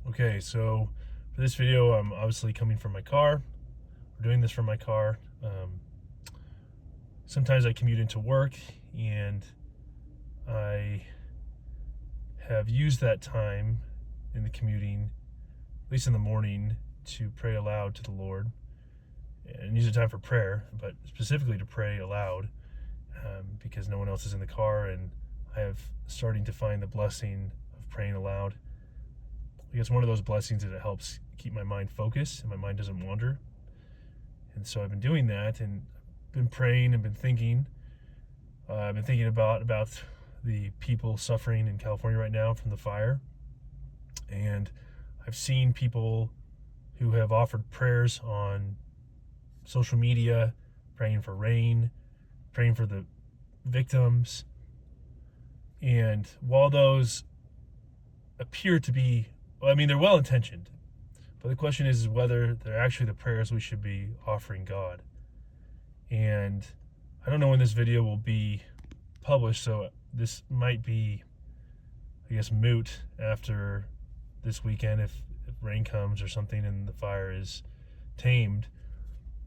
Okay, so for this video, I'm obviously coming from my car. We're doing this from my car. Sometimes I commute into work, and I have used that time in the commuting, at least in the morning, to pray aloud to the Lord and use the time for prayer, but specifically to pray aloud because no one else is in the car, and I have starting to find the blessing of praying aloud. I guess one of those blessings is it helps keep my mind focused and my mind doesn't wander. And so I've been doing that and been praying and been thinking. I've been thinking about the people suffering in California right now from the fire. And I've seen people who have offered prayers on social media, praying for rain, praying for the victims. And while those appear to be, they're well intentioned, but the question is whether they're actually the prayers we should be offering God. And I don't know when this video will be published, so this might be, moot after this weekend if rain comes or something and the fire is tamed.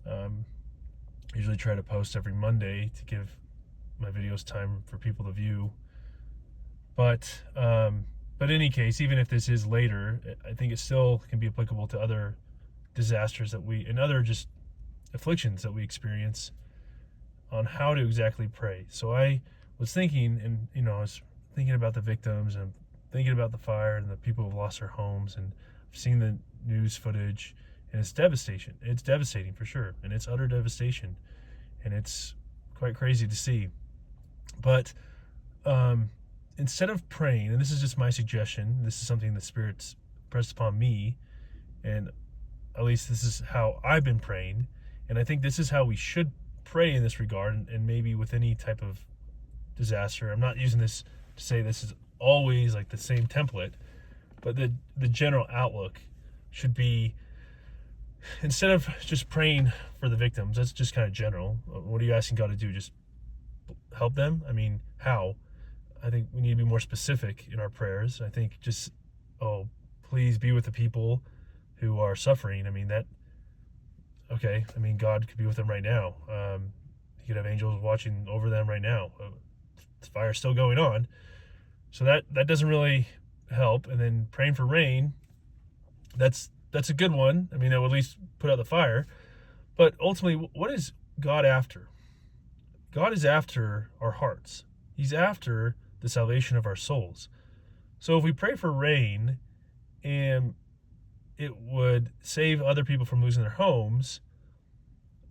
I usually try to post every Monday to give my videos time for people to view. But in any case, even if this is later, I think it still can be applicable to other disasters and other just afflictions that we experience on how to exactly pray. So I was thinking, and I was thinking about the victims and thinking about the fire and the people who've lost their homes, and I've seen the news footage, and it's devastation. It's devastating for sure, and it's utter devastation, and it's quite crazy to see. But instead of praying, and this is just my suggestion, this is something the Spirit's pressed upon me, and at least this is how I've been praying, and I think this is how we should pray in this regard, and maybe with any type of disaster. I'm not using this to say this is always like the same template, but the general outlook should be, instead of just praying for the victims, that's just kind of general. What are you asking God to do? Just help them? How? I think we need to be more specific in our prayers. I think just, please be with the people who are suffering. God could be with them right now. He could have angels watching over them right now. The fire's still going on. So that doesn't really help. And then praying for rain, that's a good one. That would at least put out the fire. But ultimately, what is God after? God is after our hearts. He's after the salvation of our souls. So if we pray for rain and it would save other people from losing their homes,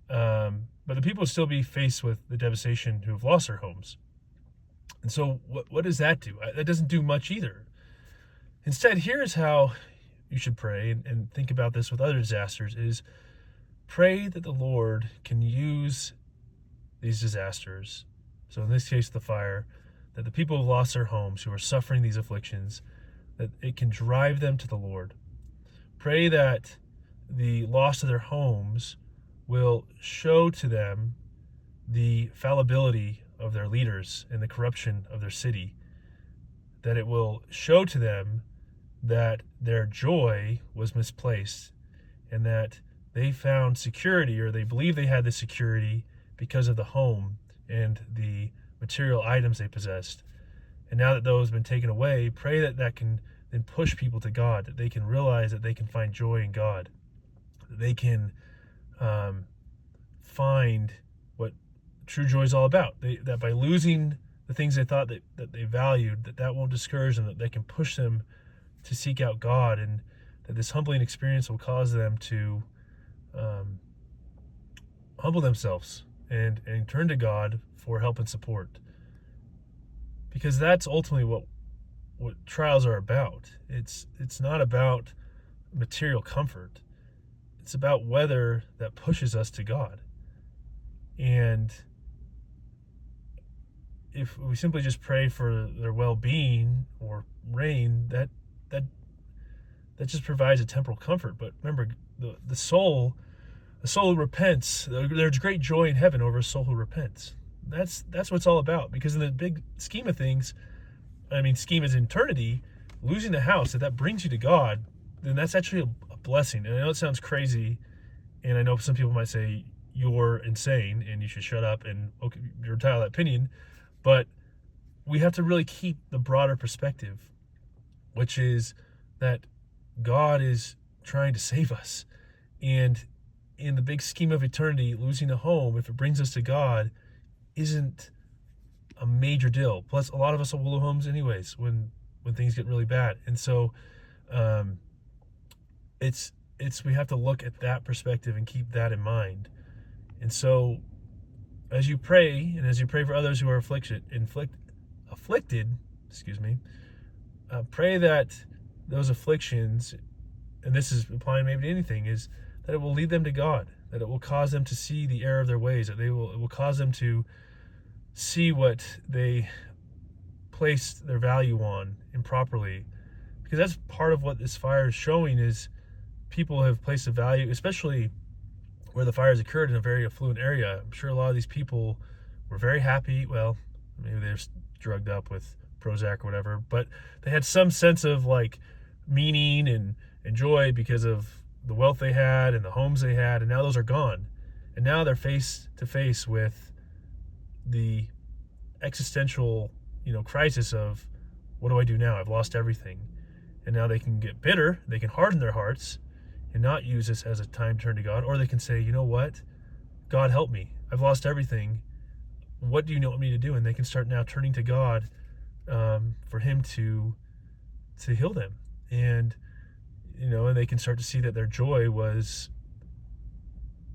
but the people would still be faced with the devastation who have lost their homes. And so what does that do? That doesn't do much either. Instead, here's how you should pray, and think about this with other disasters, is pray that the Lord can use these disasters. So in this case, the fire, that the people who have lost their homes, who are suffering these afflictions, that it can drive them to the Lord. Pray that the loss of their homes will show to them the fallibility of their leaders and the corruption of their city, that it will show to them that their joy was misplaced and that they found security, or they believe they had the security because of the home and the material items they possessed. And now that those have been taken away, pray that can then push people to God, that they can realize that they can find joy in God, that they can find what true joy is all about. That by losing the things they thought that they valued, that won't discourage them, that they can push them to seek out God, and that this humbling experience will cause them to humble themselves and turn to God for help and support. Because that's ultimately what trials are about. It's not about material comfort. It's about whether that pushes us to God. And if we simply just pray for their well-being or rain, that just provides a temporal comfort. But remember, the soul who repents, there's great joy in heaven over a soul who repents. That's what it's all about. Because in the big scheme of things, scheme is eternity. Losing the house, that brings you to God, then that's actually a blessing. And I know it sounds crazy, and I know some people might say you're insane and you should shut up and okay, you're entitled to that opinion, but we have to really keep the broader perspective, which is that God is trying to save us. And in the big scheme of eternity, losing a home, if it brings us to God, isn't a major deal. Plus, a lot of us will lose homes anyways when things get really bad. And so, um, it's we have to look at that perspective and keep that in mind. And so, as you pray, and as you pray for others who are afflicted, excuse me, pray that those afflictions, and this is applying maybe to anything, is that it will lead them to God, that it will cause them to see the error of their ways, that it will cause them to see what they placed their value on improperly. Because that's part of what this fire is showing, is people have placed a value, especially where the fires occurred in a very affluent area. I'm sure a lot of these people were very happy. Well, maybe they're drugged up with Prozac or whatever, but they had some sense of like meaning and joy because of the wealth they had and the homes they had, and now those are gone. And now they're face to face with the existential, crisis of, what do I do now? I've lost everything. And now they can get bitter, they can harden their hearts and not use this as a time to turn to God, or they can say, you know what? God help me. I've lost everything. What do you want me to do? And they can start now turning to God for Him to heal them. And and they can start to see that their joy was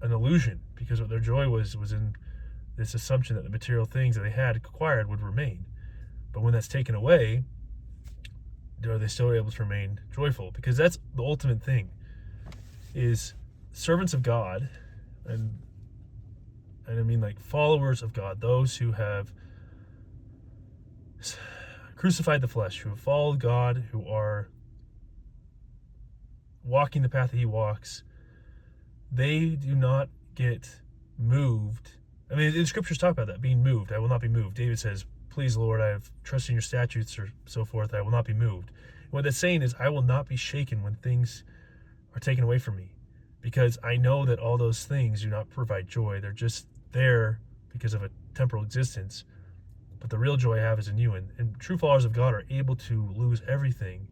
an illusion, because what their joy was in this assumption that the material things that they had acquired would remain. But when that's taken away, are they still able to remain joyful? Because that's the ultimate thing, is servants of God, and I mean like followers of God, those who have crucified the flesh, who have followed God, who are walking the path that He walks, they do not get moved. I mean, the scriptures talk about that, being moved. I will not be moved. David says, please, Lord, I have trusted in your statutes, or so forth. I will not be moved. And what that's saying is, I will not be shaken when things are taken away from me, because I know that all those things do not provide joy. They're just there because of a temporal existence. But the real joy I have is in you. And true followers of God are able to lose everything,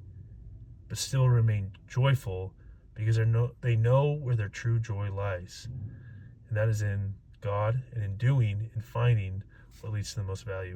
but still remain joyful, because they know where their true joy lies. And that is in God, and in doing and finding what leads to the most value.